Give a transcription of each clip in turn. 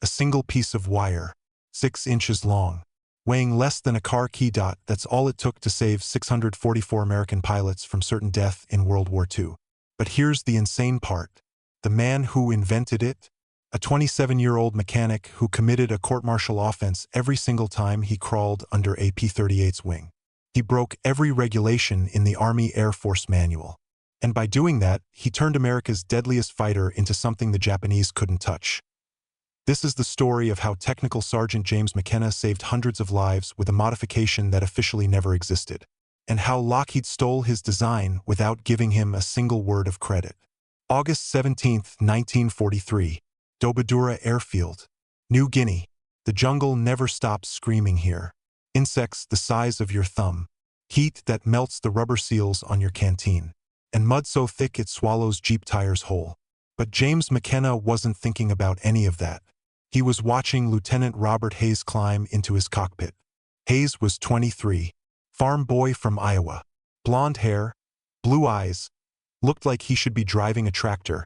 A single piece of wire, 6 inches long, weighing less than a car key. That's all it took to save 644 American pilots from certain death in World War II. But here's the insane part. The man who invented it, a 27-year-old mechanic who committed a court-martial offense every single time he crawled under a P-38's wing. He broke every regulation in the Army Air Force manual. And by doing that, he turned America's deadliest fighter into something the Japanese couldn't touch. This is the story of how technical Sergeant James McKenna saved hundreds of lives with a modification that officially never existed, and how Lockheed stole his design without giving him a single word of credit. August 17, 1943, WWII Airfield, New Guinea. The jungle never stops screaming here. Insects the size of your thumb, heat that melts the rubber seals on your canteen, and mud so thick it swallows Jeep tires whole. But James McKenna wasn't thinking about any of that. He was watching Lieutenant Robert Hayes climb into his cockpit. Hayes was 23, farm boy from Iowa. Blonde hair, blue eyes, looked like he should be driving a tractor,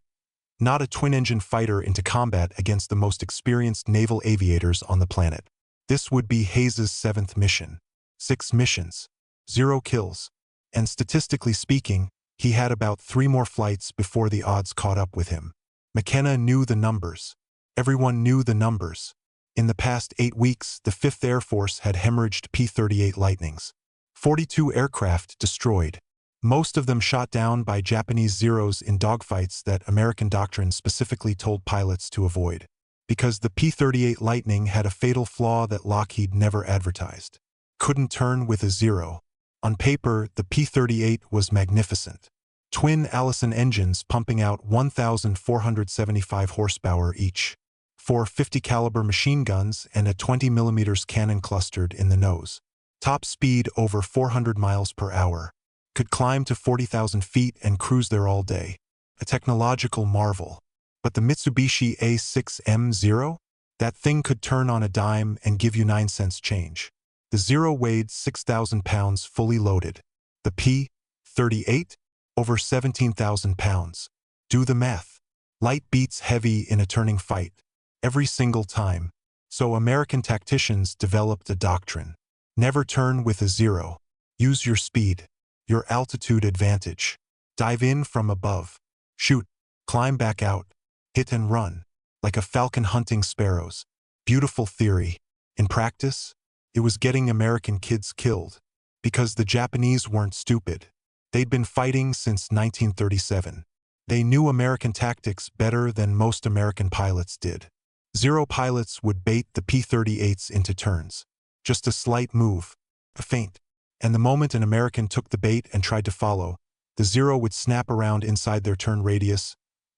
not a twin-engine fighter into combat against the most experienced naval aviators on the planet. This would be Hayes's 7th mission. 6 missions, 0 kills, and statistically speaking, he had about 3 more flights before the odds caught up with him. McKenna knew the numbers. Everyone knew the numbers. In the past 8 weeks, the 5th Air Force had hemorrhaged P-38 Lightnings. 42 aircraft destroyed, most of them shot down by Japanese Zeros in dogfights that American doctrine specifically told pilots to avoid, because the P-38 Lightning had a fatal flaw that Lockheed never advertised. Couldn't turn with a zero. On paper, the P-38 was magnificent. Twin Allison engines pumping out 1,475 horsepower each. 4 50-caliber machine guns and a 20mm cannon clustered in the nose. Top speed over 400 miles per hour. Could climb to 40,000 feet and cruise there all day. A technological marvel. But the Mitsubishi A6M0? That thing could turn on a dime and give you 9 cents change. The Zero weighed 6,000 pounds fully loaded. The P-38? Over 17,000 pounds. Do the math. Light beats heavy in a turning fight. Every single time. So American tacticians developed a doctrine. Never turn with a zero. Use your speed. Your altitude advantage. Dive in from above. Shoot. Climb back out. Hit and run. Like a falcon hunting sparrows. Beautiful theory. In practice, it was getting American kids killed. Because the Japanese weren't stupid. They'd been fighting since 1937. They knew American tactics better than most American pilots did. Zero pilots would bait the P-38s into turns. Just a slight move. A feint. And the moment an American took the bait and tried to follow, the Zero would snap around inside their turn radius,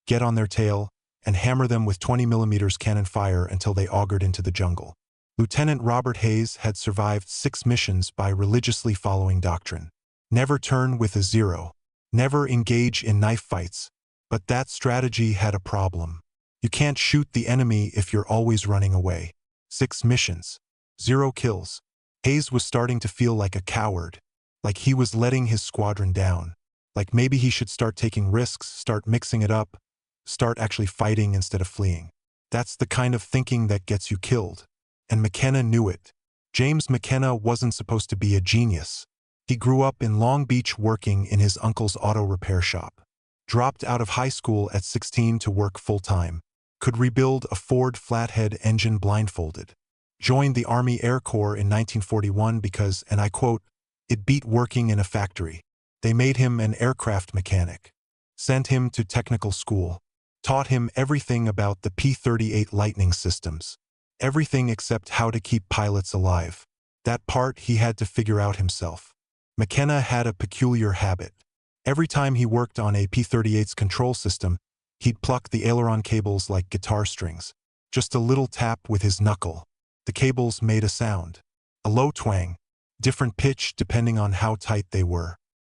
get on their tail, and hammer them with 20mm cannon fire until they augured into the jungle. Lieutenant Robert Hayes had survived 6 missions by religiously following doctrine. Never turn with a zero. Never engage in knife fights. But that strategy had a problem. You can't shoot the enemy if you're always running away. 6 missions. 0 kills. Hayes was starting to feel like a coward. Like he was letting his squadron down. Like maybe he should start taking risks, start mixing it up, start actually fighting instead of fleeing. That's the kind of thinking that gets you killed. And McKenna knew it. James McKenna wasn't supposed to be a genius. He grew up in Long Beach working in his uncle's auto repair shop. Dropped out of high school at 16 to work full-time. Could rebuild a Ford flathead engine blindfolded. Joined the Army Air Corps in 1941 because, and I quote, "It beat working in a factory." They made him an aircraft mechanic. Sent him to technical school. Taught him everything about the P-38 Lightning systems. Everything except how to keep pilots alive. That part he had to figure out himself. McKenna had a peculiar habit. Every time he worked on a P-38's control system, he'd pluck the aileron cables like guitar strings. Just a little tap with his knuckle. The cables made a sound. A low twang. Different pitch depending on how tight they were.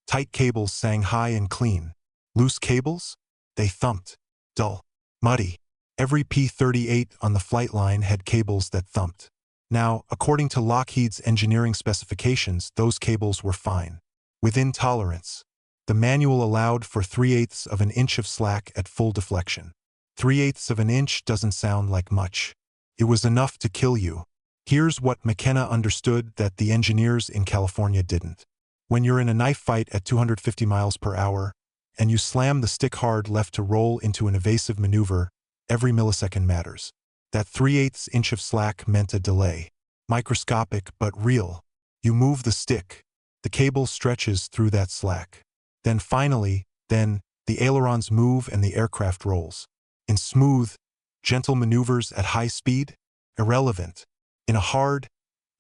Tight cables sang high and clean. Loose cables? They thumped. Dull. Muddy. Every P-38 on the flight line had cables that thumped. Now, according to Lockheed's engineering specifications, those cables were fine. Within tolerance. The manual allowed for 3/8 of an inch of slack at full deflection. 3/8 of an inch doesn't sound like much. It was enough to kill you. Here's what McKenna understood that the engineers in California didn't. When you're in a knife fight at 250 miles per hour, and you slam the stick hard left to roll into an evasive maneuver, every millisecond matters. That 3/8 inch of slack meant a delay. Microscopic but real. You move the stick. The cable stretches through that slack. Then finally, the ailerons move and the aircraft rolls. In smooth, gentle maneuvers at high speed? Irrelevant. In a hard,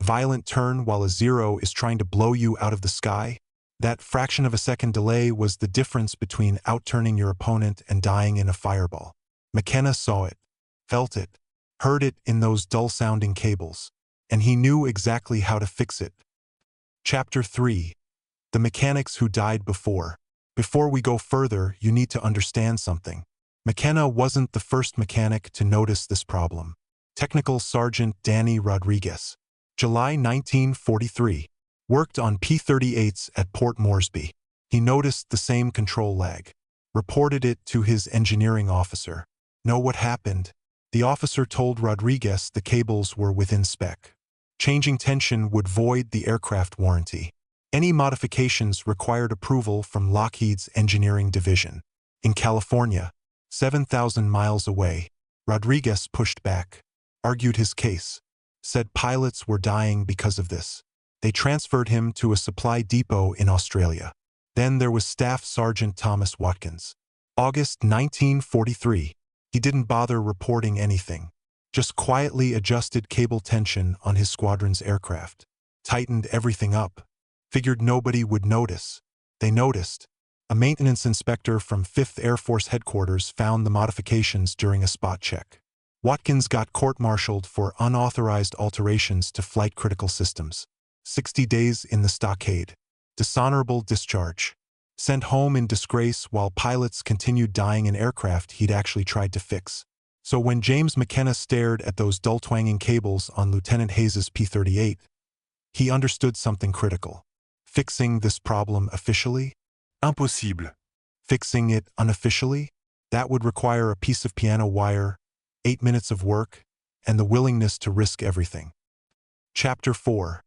violent turn while a zero is trying to blow you out of the sky? That fraction of a second delay was the difference between outturning your opponent and dying in a fireball. McKenna saw it, felt it, heard it in those dull-sounding cables, and he knew exactly how to fix it. Chapter 3. The Mechanics Who Died Before. Before we go further, you need to understand something. McKenna wasn't the first mechanic to notice this problem. Technical Sergeant Danny Rodriguez, July 1943, worked on P-38s at Port Moresby. He noticed the same control lag, reported it to his engineering officer. Know what happened? The officer told Rodriguez the cables were within spec. Changing tension would void the aircraft warranty. Any modifications required approval from Lockheed's engineering division. In California, 7,000 miles away, Rodriguez pushed back, argued his case, said pilots were dying because of this. They transferred him to a supply depot in Australia. Then there was Staff Sergeant Thomas Watkins. August 1943. He didn't bother reporting anything. Just quietly adjusted cable tension on his squadron's aircraft. Tightened everything up. Figured nobody would notice. They noticed. A maintenance inspector from 5th Air Force Headquarters found the modifications during a spot check. Watkins got court-martialed for unauthorized alterations to flight-critical systems. 60 days in the stockade. Dishonorable discharge. Sent home in disgrace while pilots continued dying in aircraft he'd actually tried to fix. So when James McKenna stared at those dull-twanging cables on Lieutenant Hayes's P-38, he understood something critical. Fixing this problem officially? Impossible. Fixing it unofficially? That would require a piece of piano wire, 8 minutes of work, and the willingness to risk everything. Chapter 4.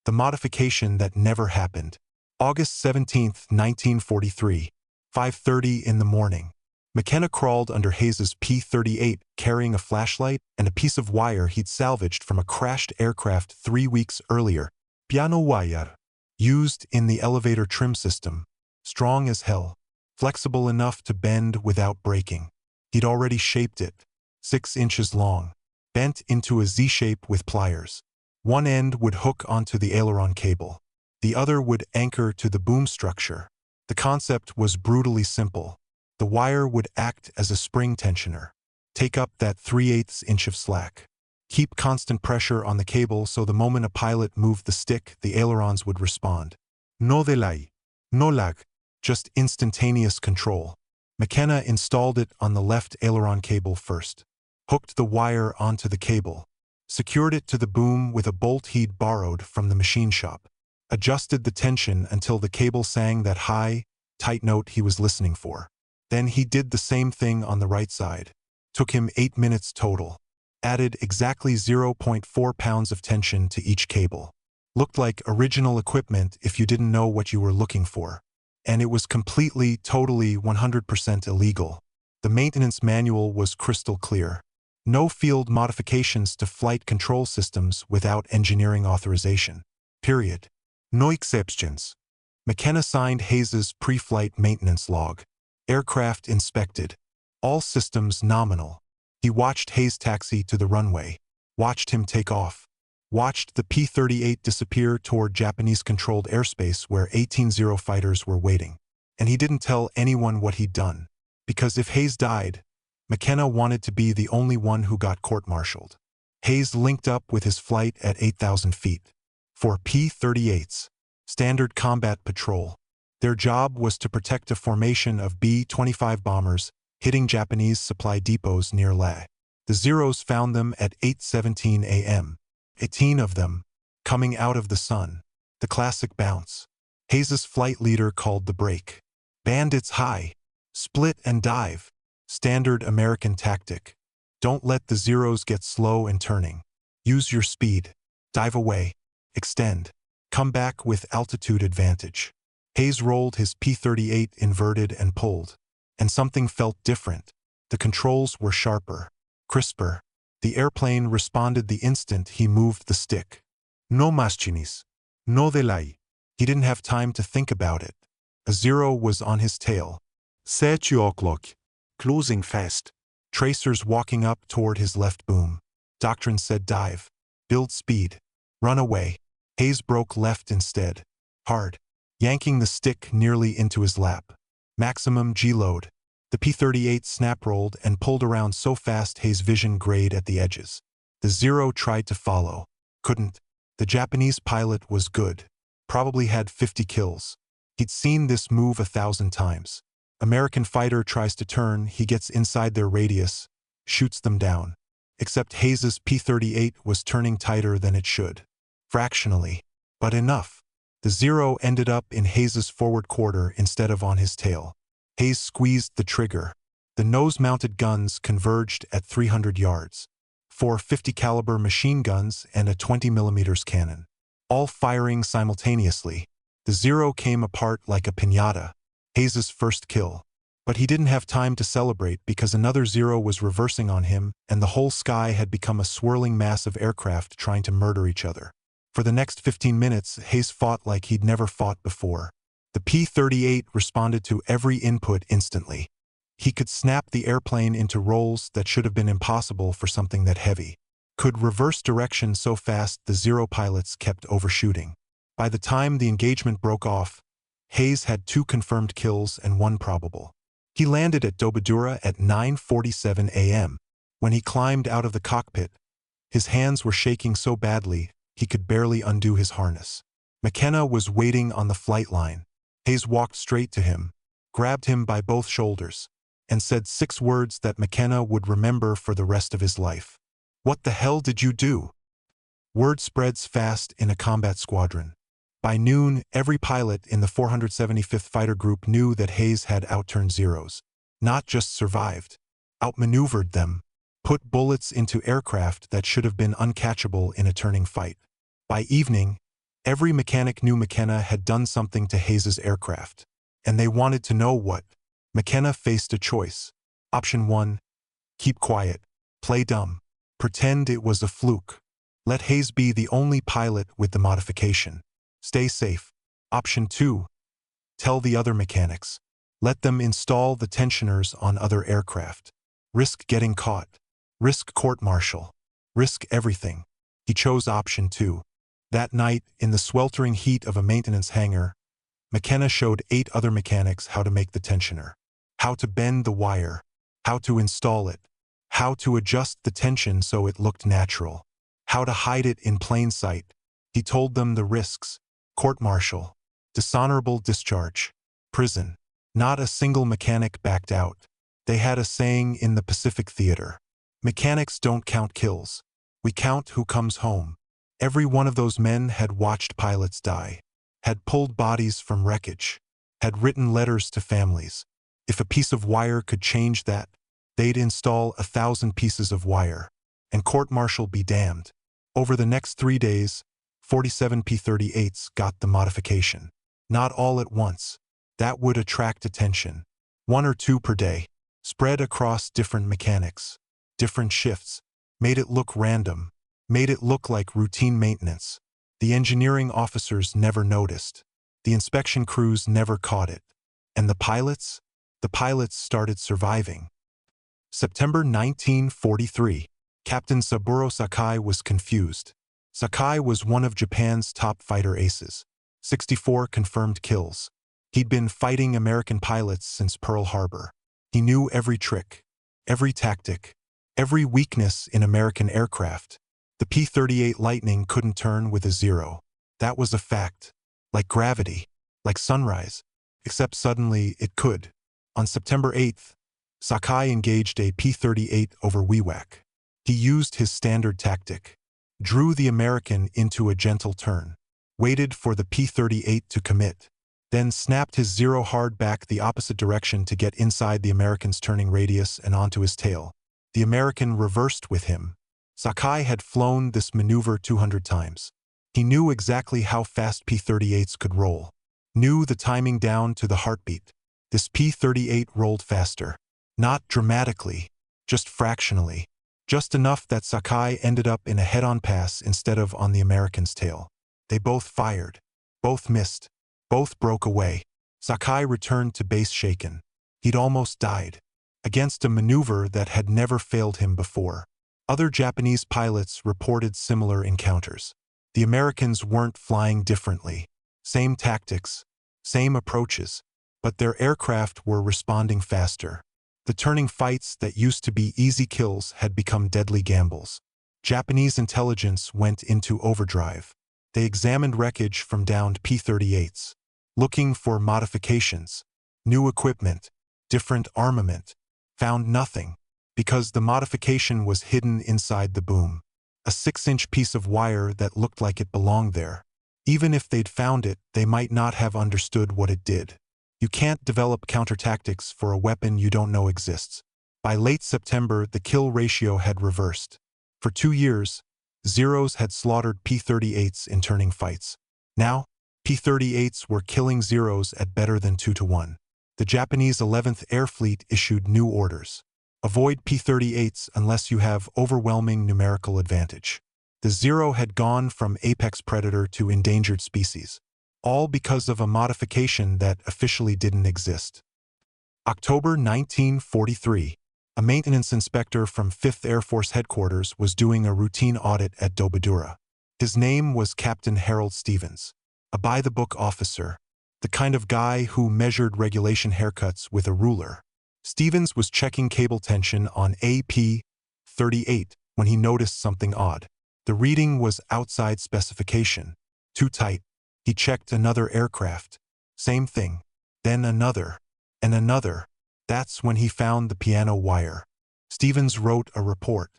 The Modification That Never Happened. August 17, 1943, 5:30 in the morning. McKenna crawled under Hayes's P-38, carrying a flashlight and a piece of wire he'd salvaged from a crashed aircraft 3 weeks earlier. Piano wire. Used in the elevator trim system. Strong as hell. Flexible enough to bend without breaking. He'd already shaped it. 6 inches long. Bent into a Z-shape with pliers. One end would hook onto the aileron cable. The other would anchor to the boom structure. The concept was brutally simple. The wire would act as a spring tensioner. Take up that 3/8 inch of slack. Keep constant pressure on the cable so the moment a pilot moved the stick, the ailerons would respond. No delay. No lag. Just instantaneous control. McKenna installed it on the left aileron cable first. Hooked the wire onto the cable. Secured it to the boom with a bolt he'd borrowed from the machine shop. Adjusted the tension until the cable sang that high, tight note he was listening for. Then he did the same thing on the right side. Took him 8 minutes total. Added exactly 0.4 pounds of tension to each cable. Looked like original equipment if you didn't know what you were looking for. And it was completely, totally, 100% illegal. The maintenance manual was crystal clear. No field modifications to flight control systems without engineering authorization. Period. No exceptions. McKenna signed Hayes's pre-flight maintenance log. Aircraft inspected. All systems nominal. He watched Hayes taxi to the runway. Watched him take off. Watched the P-38 disappear toward Japanese-controlled airspace where 18-0 fighters were waiting. And he didn't tell anyone what he'd done. Because if Hayes died, McKenna wanted to be the only one who got court-martialed. Hayes linked up with his flight at 8,000 feet. For P-38s, Standard Combat Patrol. Their job was to protect a formation of B-25 bombers hitting Japanese supply depots near Lae. The Zeros found them at 8:17 a.m. 18 of them, coming out of the sun. The classic bounce. Hayes's flight leader called the break. Bandits high. Split and dive. Standard American tactic. Don't let the Zeros get slow and turning. Use your speed. Dive away. Extend. Come back with altitude advantage. Hayes rolled his P-38 inverted and pulled. And something felt different. The controls were sharper, crisper. The airplane responded the instant he moved the stick. No más chinis. No delay. He didn't have time to think about it. A Zero was on his tail. 7 o'clock. Closing fast. Tracers walking up toward his left boom. Doctrine said dive. Build speed. Run away. Hayes broke left instead. Hard. Yanking the stick nearly into his lap. Maximum G-load. The P-38 snap-rolled and pulled around so fast Hayes' vision grayed at the edges. The Zero tried to follow. Couldn't. The Japanese pilot was good. Probably had 50 kills. He'd seen this move 1,000 times. American fighter tries to turn, he gets inside their radius, shoots them down. Except Hayes' P-38 was turning tighter than it should. Fractionally. But enough. The Zero ended up in Hayes' forward quarter instead of on his tail. Hayes squeezed the trigger. The nose-mounted guns converged at 300 yards. 4 50 caliber machine guns and a 20mm cannon. All firing simultaneously. The Zero came apart like a piñata. Hayes' first kill. But he didn't have time to celebrate because another Zero was reversing on him and the whole sky had become a swirling mass of aircraft trying to murder each other. For the next 15 minutes, Hayes fought like he'd never fought before. The P-38 responded to every input instantly. He could snap the airplane into rolls that should have been impossible for something that heavy. Could reverse direction so fast the Zero pilots kept overshooting. By the time the engagement broke off, Hayes had 2 confirmed kills and 1 probable. He landed at WWII at 9:47 a.m. When he climbed out of the cockpit, his hands were shaking so badly he could barely undo his harness. McKenna was waiting on the flight line. Hayes walked straight to him, grabbed him by both shoulders, and said 6 words that McKenna would remember for the rest of his life. "What the hell did you do?" Word spreads fast in a combat squadron. By noon, every pilot in the 475th Fighter Group knew that Hayes had outturned Zeros. Not just survived. Outmaneuvered them. Put bullets into aircraft that should have been uncatchable in a turning fight. By evening, every mechanic knew McKenna had done something to Hayes' aircraft. And they wanted to know what. McKenna faced a choice. Option 1. Keep quiet. Play dumb. Pretend it was a fluke. Let Hayes be the only pilot with the modification. Stay safe. Option 2. Tell the other mechanics. Let them install the tensioners on other aircraft. Risk getting caught. Risk court-martial. Risk everything. He chose option 2. That night, in the sweltering heat of a maintenance hangar, McKenna showed 8 other mechanics how to make the tensioner. How to bend the wire. How to install it. How to adjust the tension so it looked natural. How to hide it in plain sight. He told them the risks. Court-martial. Dishonorable discharge. Prison. Not a single mechanic backed out. They had a saying in the Pacific Theater. Mechanics don't count kills. We count who comes home. Every one of those men had watched pilots die. Had pulled bodies from wreckage. Had written letters to families. If a piece of wire could change that, they'd install 1,000 pieces of wire. And court-martial be damned. Over the next 3 days, 47 P-38s got the modification. Not all at once. That would attract attention. 1 or 2 per day. Spread across different mechanics. Different shifts. Made it look random. Made it look like routine maintenance. The engineering officers never noticed. The inspection crews never caught it. And the pilots? The pilots started surviving. September 1943. Captain Saburo Sakai was confused. Sakai was one of Japan's top fighter aces. 64 confirmed kills. He'd been fighting American pilots since Pearl Harbor. He knew every trick, every tactic, every weakness in American aircraft. The P-38 Lightning couldn't turn with a Zero. That was a fact. Like gravity, like sunrise. Except suddenly it could. On September 8th, Sakai engaged a P-38 over WWII. He used his standard tactic. Drew the American into a gentle turn. Waited for the P-38 to commit. Then snapped his Zero hard back the opposite direction to get inside the American's turning radius and onto his tail. The American reversed with him. Sakai had flown this maneuver 200 times. He knew exactly how fast P-38s could roll. Knew the timing down to the heartbeat. This P-38 rolled faster. Not dramatically, just fractionally. Just enough that Sakai ended up in a head-on pass instead of on the American's tail. They both fired. Both missed. Both broke away. Sakai returned to base shaken. He'd almost died. Against a maneuver that had never failed him before. Other Japanese pilots reported similar encounters. The Americans weren't flying differently. Same tactics, same approaches, but their aircraft were responding faster. The turning fights that used to be easy kills had become deadly gambles. Japanese intelligence went into overdrive. They examined wreckage from downed P-38s, looking for modifications, new equipment, different armament. Found nothing, because the modification was hidden inside the boom. A 6-inch piece of wire that looked like it belonged there. Even if they'd found it, they might not have understood what it did. You can't develop counter-tactics for a weapon you don't know exists. By late September, the kill ratio had reversed. For 2 years, Zeros had slaughtered P-38s in turning fights. Now, P-38s were killing Zeros at better than 2-to-1. The Japanese 11th Air Fleet issued new orders. Avoid P-38s unless you have overwhelming numerical advantage. The Zero had gone from apex predator to endangered species, all because of a modification that officially didn't exist. October 1943, a maintenance inspector from 5th Air Force Headquarters was doing a routine audit at WWII. His name was Captain Harold Stevens, a by-the-book officer, the kind of guy who measured regulation haircuts with a ruler. Stevens was checking cable tension on AP-38 when he noticed something odd. The reading was outside specification. Too tight. He checked another aircraft. Same thing. Then another. And another. That's when he found the piano wire. Stevens wrote a report,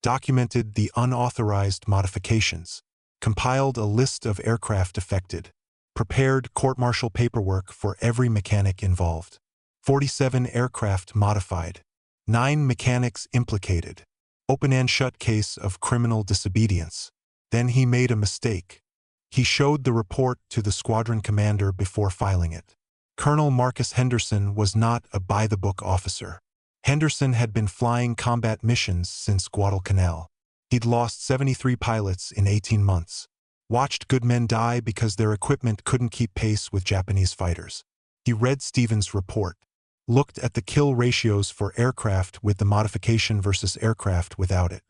documented the unauthorized modifications, compiled a list of aircraft affected, prepared court-martial paperwork for every mechanic involved. 47 aircraft modified, 9 mechanics implicated, open and shut case of criminal disobedience. Then he made a mistake. He showed the report to the squadron commander before filing it. Colonel Marcus Henderson was not a by-the-book officer. Henderson had been flying combat missions since Guadalcanal. He'd lost 73 pilots in 18 months. Watched good men die because their equipment couldn't keep pace with Japanese fighters. He read Stevens' report. Looked at the kill ratios for aircraft with the modification versus aircraft without it.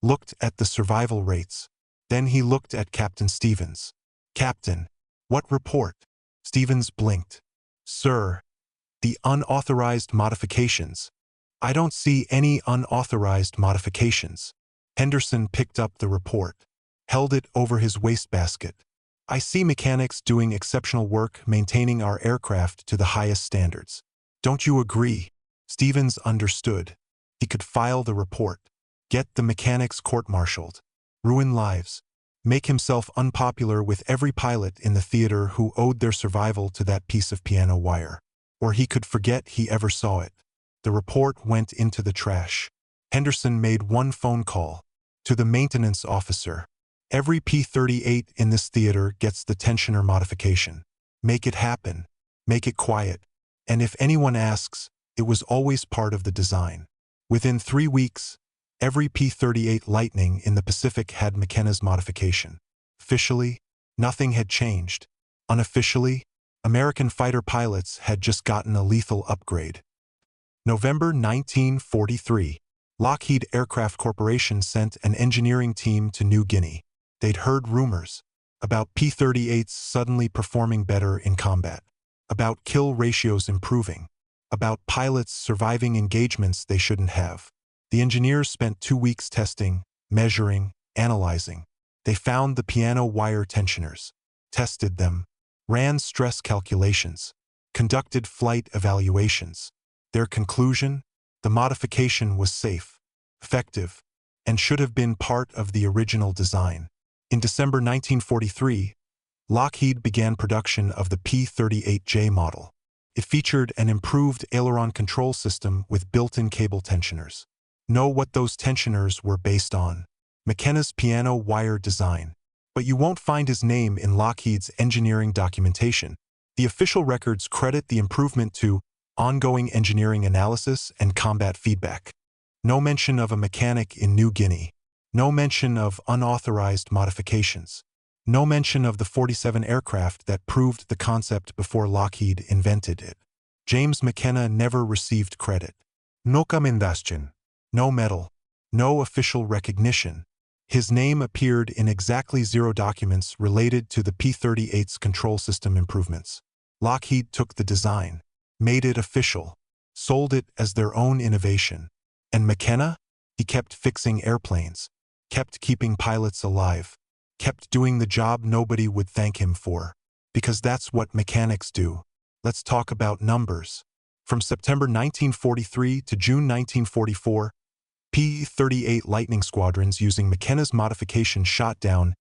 Looked at the survival rates. Then he looked at Captain Stevens. "Captain, what report?" Stevens blinked. "Sir, the unauthorized modifications." "I don't see any unauthorized modifications." Henderson picked up the report, held it over his wastebasket. "I see mechanics doing exceptional work maintaining our aircraft to the highest standards. Don't you agree?" Stevens understood. He could file the report, get the mechanics court-martialed, ruin lives, make himself unpopular with every pilot in the theater who owed their survival to that piece of piano wire. Or he could forget he ever saw it. The report went into the trash. Henderson made one phone call to the maintenance officer. "Every P-38 in this theater gets the tensioner modification. Make it happen. Make it quiet. And if anyone asks, it was always part of the design." Within 3 weeks, every P-38 Lightning in the Pacific had McKenna's modification. Officially, nothing had changed. Unofficially, American fighter pilots had just gotten a lethal upgrade. November 1943, Lockheed Aircraft Corporation sent an engineering team to New Guinea. They'd heard rumors about P-38s suddenly performing better in combat, about kill ratios improving, about pilots surviving engagements they shouldn't have. The engineers spent 2 weeks testing, measuring, analyzing. They found the piano wire tensioners, tested them, ran stress calculations, conducted flight evaluations. Their conclusion? The modification was safe, effective, and should have been part of the original design. In December 1943, Lockheed began production of the P-38J model. It featured an improved aileron control system with built-in cable tensioners. know what those tensioners were based on. McKenna's piano wire design. But you won't find his name in Lockheed's engineering documentation. The official records credit the improvement to ongoing engineering analysis and combat feedback. No mention of a mechanic in New Guinea. No mention of unauthorized modifications. No mention of the 47 aircraft that proved the concept before Lockheed invented it. James McKenna never received credit. No commendation. No medal. No official recognition. His name appeared in exactly 0 documents related to the P-38's control system improvements. Lockheed took the design, made it official, sold it as their own innovation. And McKenna? He kept fixing airplanes, kept keeping pilots alive, kept doing the job nobody would thank him for. Because that's what mechanics do. Let's talk about numbers. From September 1943 to June 1944, P-38 Lightning squadrons using McKenna's modification shot down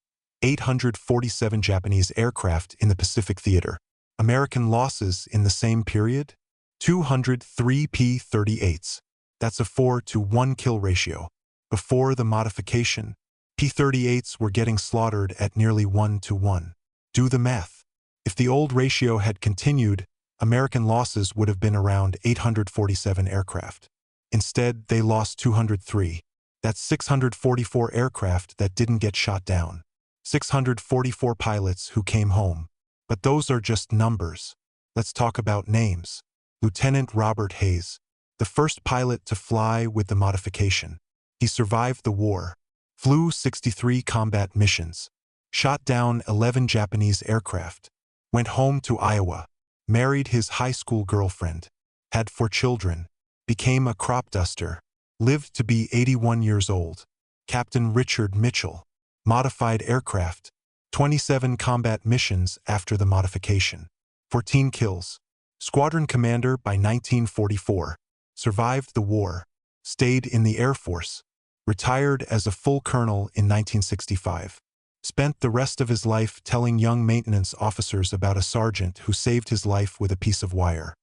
847 Japanese aircraft in the Pacific Theater. American losses in the same period? 203 P-38s. That's a 4-to-1 kill ratio. Before the modification, P-38s were getting slaughtered at nearly 1-to-1. Do the math. If the old ratio had continued, American losses would have been around 847 aircraft. Instead, they lost 203. That's 644 aircraft that didn't get shot down. 644 pilots who came home. But those are just numbers. Let's talk about names. Lieutenant Robert Hayes, the first pilot to fly with the modification. He survived the war, flew 63 combat missions, shot down 11 Japanese aircraft, went home to Iowa, married his high school girlfriend, had 4 children, became a crop duster, lived to be 81 years old. Captain Richard Mitchell, modified aircraft, 27 combat missions after the modification, 14 kills. Squadron commander by 1944, survived the war, stayed in the Air Force, retired as a full colonel in 1965. Spent the rest of his life telling young maintenance officers about a sergeant who saved his life with a piece of wire.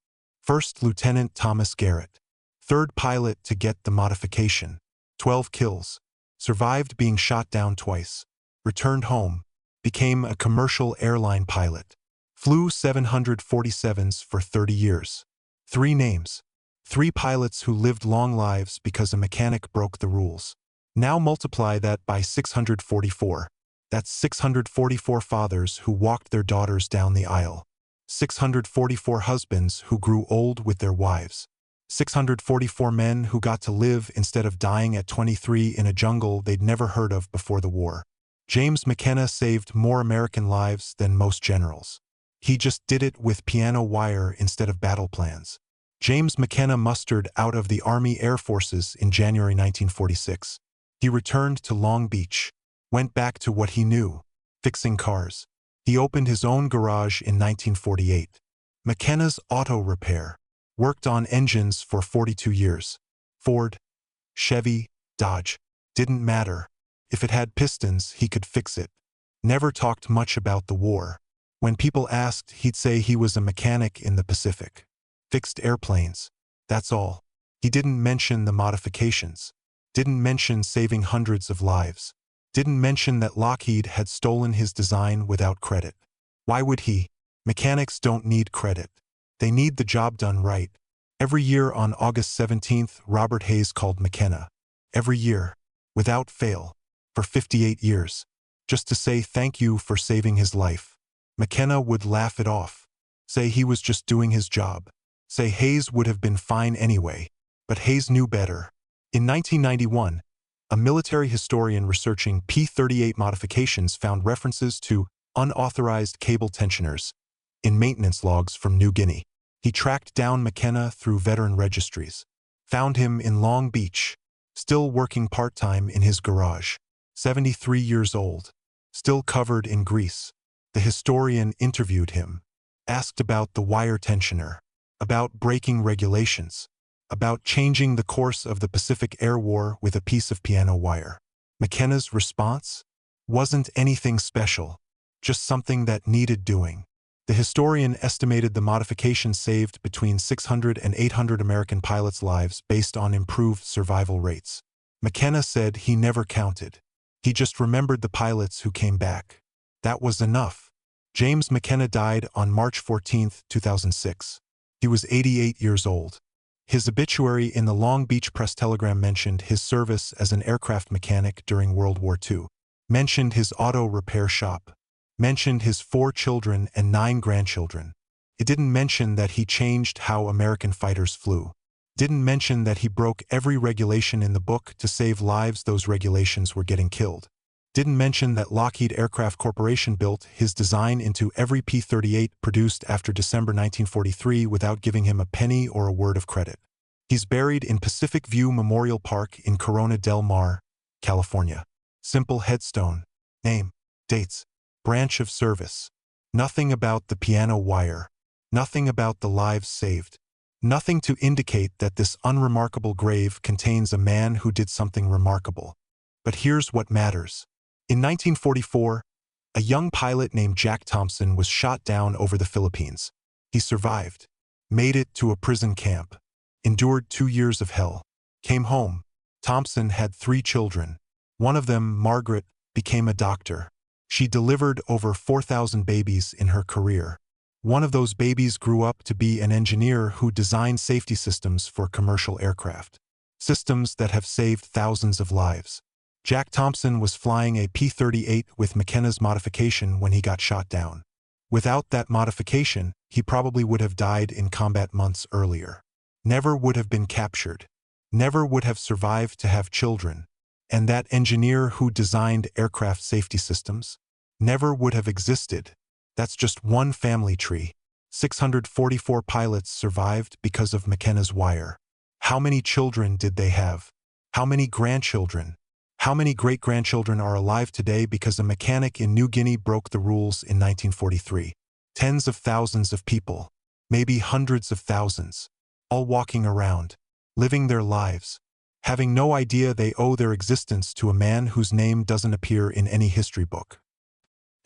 First Lieutenant Thomas Garrett, third pilot to get the modification, 12 kills, survived being shot down twice, returned home, became a commercial airline pilot, flew 747s for 30 years. 3 names. 3 pilots who lived long lives because a mechanic broke the rules. Now multiply that by 644. That's 644 fathers who walked their daughters down the aisle. 644 husbands who grew old with their wives. 644 men who got to live instead of dying at 23 in a jungle they'd never heard of before the war. James McKenna saved more American lives than most generals. He just did it with piano wire instead of battle plans. James McKenna mustered out of the Army Air Forces in January 1946. He returned to Long Beach, went back to what he knew, fixing cars. He opened his own garage in 1948. McKenna's Auto Repair. Worked on engines for 42 years. Ford, Chevy, Dodge. Didn't matter. If it had pistons, he could fix it. Never talked much about the war. When people asked, he'd say he was a mechanic in the Pacific. Fixed airplanes. That's all. He didn't mention the modifications. Didn't mention saving hundreds of lives. Didn't mention that Lockheed had stolen his design without credit. Why would he? Mechanics don't need credit. They need the job done right. Every year on August 17th, Robert Hayes called McKenna. Every year, without fail, for 58 years, just to say thank you for saving his life. McKenna would laugh it off, say he was just doing his job, say Hayes would have been fine anyway, but Hayes knew better. In 1991, a military historian researching P-38 modifications found references to unauthorized cable tensioners in maintenance logs from New Guinea. He tracked down McKenna through veteran registries, found him in Long Beach, still working part-time in his garage, 73 years old, still covered in grease. The historian interviewed him, asked about the wire tensioner, about breaking regulations, about changing the course of the Pacific Air War with a piece of piano wire. McKenna's response? Wasn't anything special, just something that needed doing. The historian estimated the modification saved between 600 and 800 American pilots' lives based on improved survival rates. McKenna said he never counted. He just remembered the pilots who came back. That was enough. James McKenna died on March 14, 2006. He was 88 years old. His obituary in the Long Beach Press-Telegram mentioned his service as an aircraft mechanic during World War II, mentioned his auto repair shop, mentioned his 4 children and 9 grandchildren. It didn't mention that he changed how American fighters flew. Didn't mention that he broke every regulation in the book to save lives those regulations were getting killed. Didn't mention that Lockheed Aircraft Corporation built his design into every P-38 produced after December 1943 without giving him a penny or a word of credit. He's buried in Pacific View Memorial Park in Corona del Mar, California. Simple headstone. Name, dates, branch of service. Nothing about the piano wire. Nothing about the lives saved. Nothing to indicate that this unremarkable grave contains a man who did something remarkable. But here's what matters. In 1944, a young pilot named Jack Thompson was shot down over the Philippines. He survived, made it to a prison camp, endured 2 years of hell, came home. Thompson had 3 children. One of them, Margaret, became a doctor. She delivered over 4,000 babies in her career. One of those babies grew up to be an engineer who designed safety systems for commercial aircraft. Systems that have saved thousands of lives. Jack Thompson was flying a P-38 with McKenna's modification when he got shot down. Without that modification, he probably would have died in combat months earlier. Never would have been captured. Never would have survived to have children. And that engineer who designed aircraft safety systems never would have existed. That's just one family tree. 644 pilots survived because of McKenna's wire. How many children did they have? How many grandchildren? How many great-grandchildren are alive today because a mechanic in New Guinea broke the rules in 1943? Tens of thousands of people, maybe hundreds of thousands, all walking around, living their lives, having no idea they owe their existence to a man whose name doesn't appear in any history book.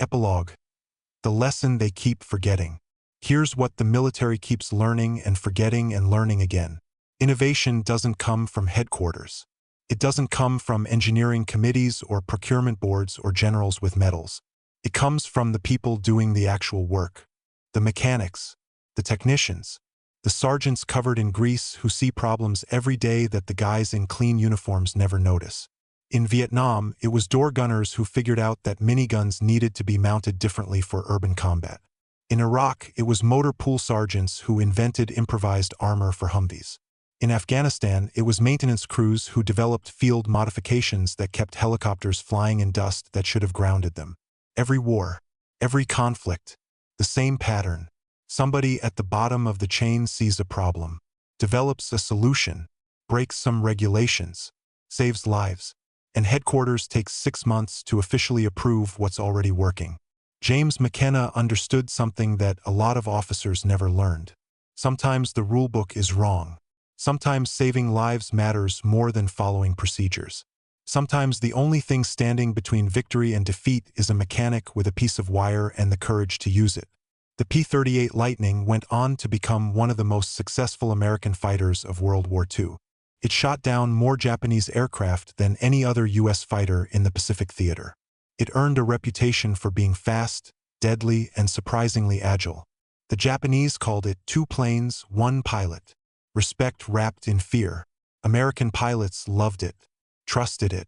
Epilogue. The lesson they keep forgetting. Here's what the military keeps learning and forgetting and learning again. Innovation doesn't come from headquarters. It doesn't come from engineering committees or procurement boards or generals with medals. It comes from the people doing the actual work. The mechanics, the technicians, the sergeants covered in grease who see problems every day that the guys in clean uniforms never notice. In Vietnam, it was door gunners who figured out that miniguns needed to be mounted differently for urban combat. In Iraq, it was motor pool sergeants who invented improvised armor for Humvees. In Afghanistan, it was maintenance crews who developed field modifications that kept helicopters flying in dust that should have grounded them. Every war, every conflict, the same pattern. Somebody at the bottom of the chain sees a problem, develops a solution, breaks some regulations, saves lives, and headquarters takes 6 months to officially approve what's already working. James McKenna understood something that a lot of officers never learned. Sometimes the rulebook is wrong. Sometimes saving lives matters more than following procedures. Sometimes the only thing standing between victory and defeat is a mechanic with a piece of wire and the courage to use it. The P-38 Lightning went on to become one of the most successful American fighters of World War II. It shot down more Japanese aircraft than any other U.S. fighter in the Pacific Theater. It earned a reputation for being fast, deadly, and surprisingly agile. The Japanese called it 2 planes, 1 pilot. Respect wrapped in fear. American pilots loved it, trusted it,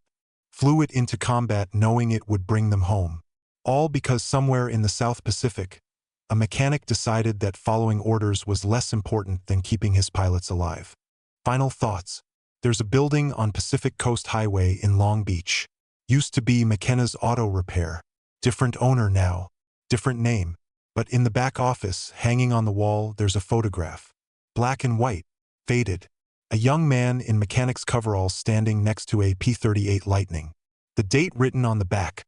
flew it into combat knowing it would bring them home. All because somewhere in the South Pacific, a mechanic decided that following orders was less important than keeping his pilots alive. Final thoughts. There's a building on Pacific Coast Highway in Long Beach. Used to be McKenna's Auto Repair. Different owner now, different name. But in the back office, hanging on the wall, there's a photograph. Black and white, faded. A young man in mechanic's coveralls standing next to a P-38 Lightning. The date written on the back.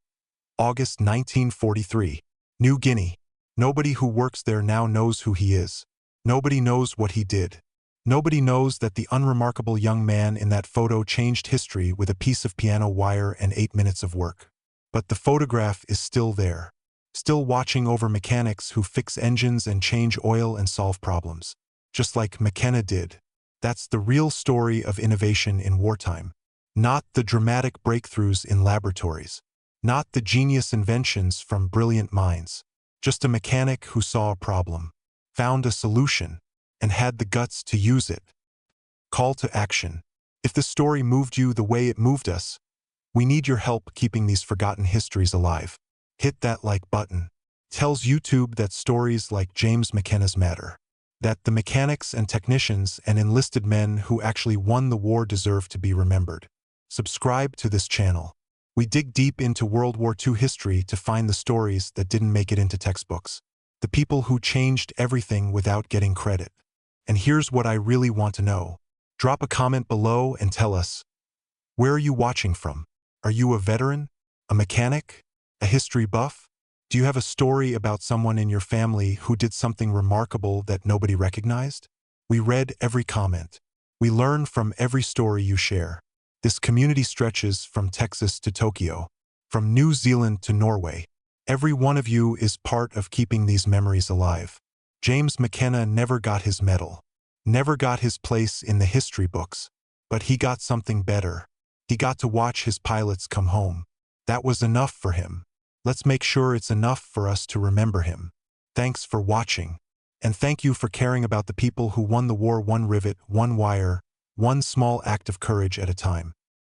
August 1943. New Guinea. Nobody who works there now knows who he is. Nobody knows what he did. Nobody knows that the unremarkable young man in that photo changed history with a piece of piano wire and 8 minutes of work. But the photograph is still there. Still watching over mechanics who fix engines and change oil and solve problems. Just like McKenna did. That's the real story of innovation in wartime. Not the dramatic breakthroughs in laboratories. Not the genius inventions from brilliant minds. Just a mechanic who saw a problem, found a solution, and had the guts to use it. Call to action. If the story moved you the way it moved us, we need your help keeping these forgotten histories alive. Hit that like button. Tells YouTube that stories like James McKenna's matter. That the mechanics and technicians and enlisted men who actually won the war deserve to be remembered. Subscribe to this channel. We dig deep into World War II history to find the stories that didn't make it into textbooks. The people who changed everything without getting credit. And here's what I really want to know. Drop a comment below and tell us, where are you watching from? Are you a veteran? A mechanic? A history buff? Do you have a story about someone in your family who did something remarkable that nobody recognized? We read every comment. We learn from every story you share. This community stretches from Texas to Tokyo, from New Zealand to Norway. Every one of you is part of keeping these memories alive. James McKenna never got his medal, never got his place in the history books, but he got something better. He got to watch his pilots come home. That was enough for him. Let's make sure it's enough for us to remember him. Thanks for watching. And thank you for caring about the people who won the war one rivet, one wire, one small act of courage at a time.